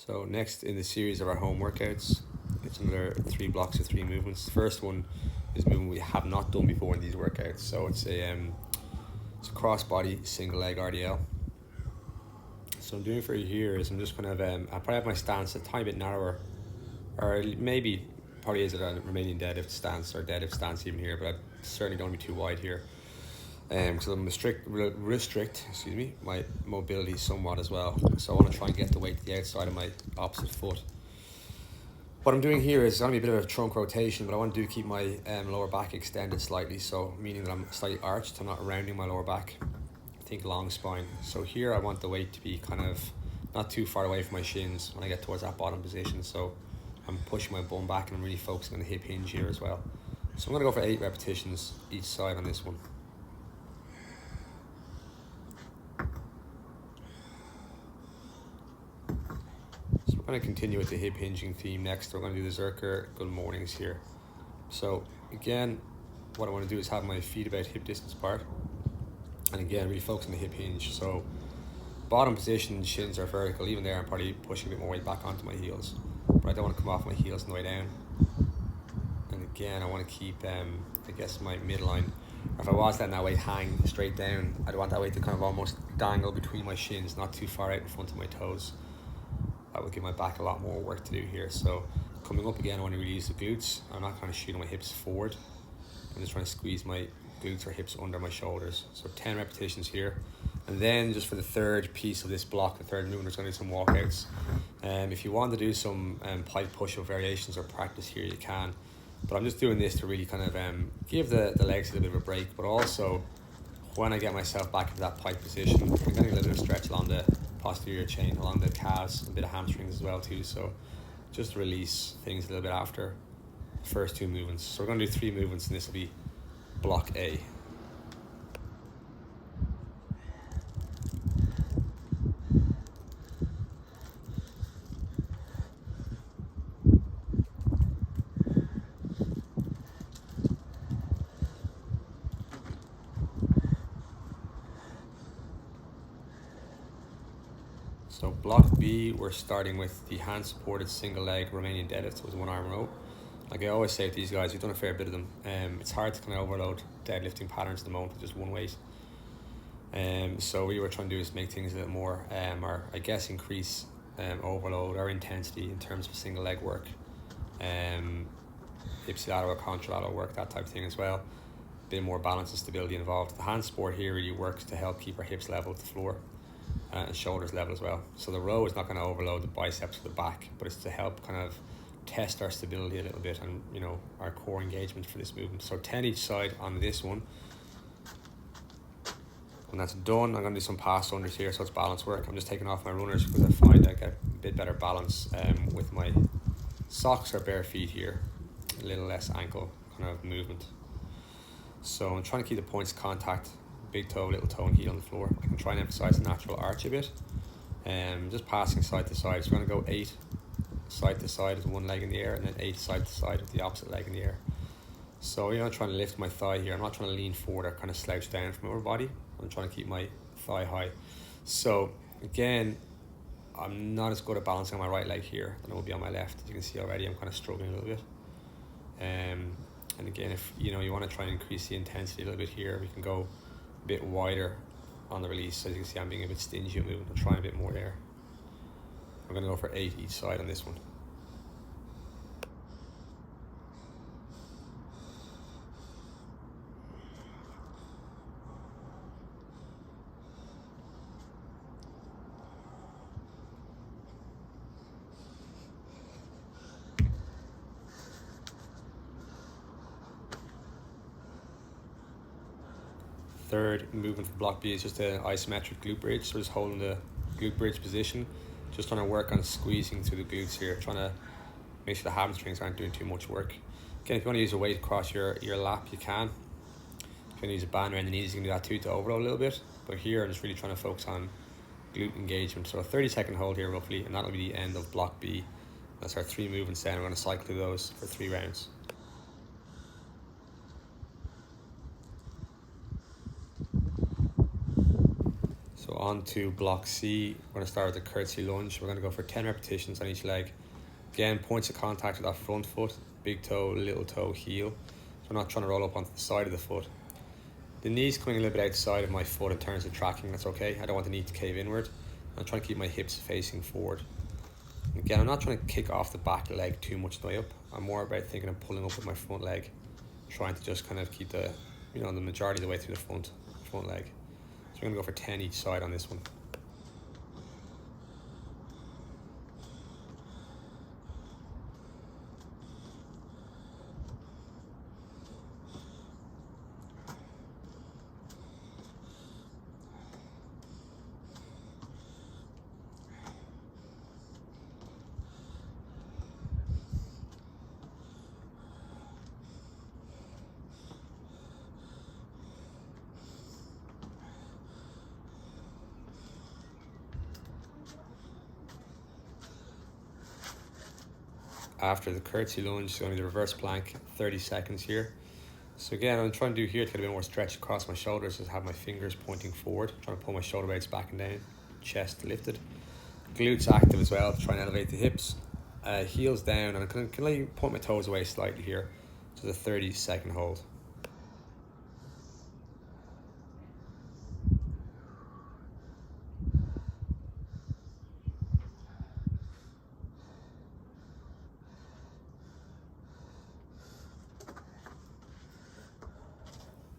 So next in the series of our home workouts, it's another 3 blocks of 3 movements. The first one is a movement we have not done before in these workouts. So it's a crossbody single leg RDL. So I'm doing for you here is I'm just kind of, I probably have my stance a tiny bit narrower, or maybe probably is it a Romanian deadlift stance or deadlift stance even here, but I certainly don't want to be too wide here. Because I'm restrict my mobility somewhat as well. So I want to try and get the weight to the outside of my opposite foot. What I'm doing here is going to be a bit of a trunk rotation, but I want to keep my lower back extended slightly, so meaning that I'm slightly arched, I'm not rounding my lower back. Think long spine. So here I want the weight to be kind of not too far away from my shins when I get towards that bottom position. So I'm pushing my bum back and I'm really focusing on the hip hinge here as well. So I'm going to go for 8 repetitions each side on this one. So we're going to continue with the hip hinging theme next. We're going to do the Zercher Goodmornings here. So again, what I want to do is have my feet about hip distance apart. And again, really focus on the hip hinge. So bottom position, shins are vertical. Even there, I'm probably pushing a bit more weight back onto my heels. But I don't want to come off my heels on the way down. And again, I want to keep, I guess, my midline. Or if I was letting that weight hang straight down, I'd want that weight to kind of almost dangle between my shins, not too far out in front of my toes. That would give my back a lot more work to do here. So coming up again, I want to release the glutes. I'm not kind of shooting my hips forward. I'm just trying to squeeze my glutes or hips under my shoulders. So 10 repetitions here. And then just for the third piece of this block, the third movement, we're going to do some walkouts. If you want to do some pipe push-up variations or practice here, you can. But I'm just doing this to really kind of give the legs a little bit of a break, but also when I get myself back into that pipe position, I'm getting a little bit of stretch along the posterior chain, along the calves, a bit of hamstrings as well too. So just release things a little bit after the first 2 movements. So we're going to do 3 movements, and this will be block A. So block B, we're starting with the hand supported single leg Romanian deadlift with 1 arm row. Like I always say to these guys, we've done a fair bit of them. It's hard to kind of overload deadlifting patterns at the moment with just one weight. So what we were trying to do is make things a little more, or I guess increase overload or intensity in terms of single leg work. Ipsilateral or contralateral work, that type of thing as well. A bit more balance and stability involved. The hand support here really works to help keep our hips level with the floor. And shoulders level as well. So the row is not going to overload the biceps or the back, but it's to help kind of test our stability a little bit and, you know, our core engagement for this movement. So 10 each side on this one. When that's done, I'm going to do some Passunders here, so it's balance work. I'm just taking off my runners because I find I get a bit better balance with my socks or bare feet here. A little less ankle kind of movement. So I'm trying to keep the points of contact, big toe, little toe and heel on the floor. I can try and emphasize the natural arch a bit. Just passing side to side. So we're going to go 8 side to side with 1 leg in the air, and then 8 side to side with the opposite leg in the air. So you're not trying to lift my thigh here. I'm not trying to lean forward or kind of slouch down from my upper body. I'm trying to keep my thigh high. So again, I'm not as good at balancing on my right leg here than I will be on my left. As you can see already, I'm kind of struggling a little bit. And again, if you know you want to try and increase the intensity a little bit here, we can go a bit wider on the release. So as you can see, I'm being a bit stingy at moving. I'm trying a bit more there. I'm going to go for 8 each side on this one. Third movement for block B is just an isometric glute bridge. So just holding the glute bridge position, just trying to work on squeezing through the glutes here, trying to make sure the hamstrings aren't doing too much work. Again, if you want to use a weight across your lap, you can. If you want to use a band around the knees, you can do that too to overload a little bit. But here, I'm just really trying to focus on glute engagement. So a 30-second hold here roughly, and that'll be the end of block B. That's our 3 movements then. We're going to cycle through those for 3 rounds. So on to block C. We're going to start with the curtsy lunge. We're going to go for 10 repetitions on each leg. Again, points of contact with that front foot, big toe, little toe, heel. So we're not trying to roll up onto the side of the foot. The knee's coming a little bit outside of my foot in terms of tracking, that's okay. I don't want the knee to cave inward. I'm trying to keep my hips facing forward. Again, I'm not trying to kick off the back leg too much the way up. I'm more about thinking of pulling up with my front leg, trying to just kind of keep the, the majority of the way through the front leg. So we're going to go for 10 each side on this one. After the curtsy lunge, it's going to be the reverse plank, 30 seconds here. So again, I'm trying to do here to get a bit more stretch across my shoulders, is have my fingers pointing forward, trying to pull my shoulder blades back and down, chest lifted. Glutes active as well, to try and elevate the hips. Heels down, and I can point my toes away slightly here. So the 30-second hold.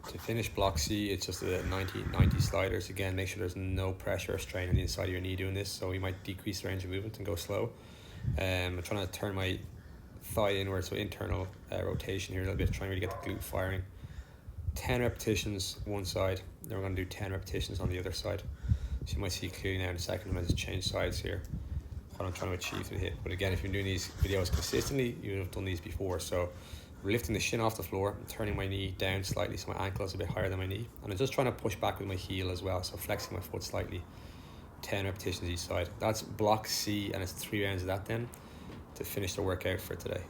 To finish block C, it's just the 90 sliders. Again, make sure there's no pressure or strain on the inside of your knee doing this, so you might decrease the range of movement and go slow. I'm trying to turn my thigh inward, so internal rotation here a little bit, trying to really get the glute firing. 10 repetitions one side, then we're going to do 10 repetitions on the other side. So you might see clearly now in a second, I'm going to change sides here, what I'm trying to achieve for the hip. But again, if you're doing these videos consistently, you would have done these before. So we're lifting the shin off the floor, turning my knee down slightly so my ankle is a bit higher than my knee. And I'm just trying to push back with my heel as well, so flexing my foot slightly. 10 repetitions each side. That's block C, and it's 3 rounds of that then to finish the workout for today.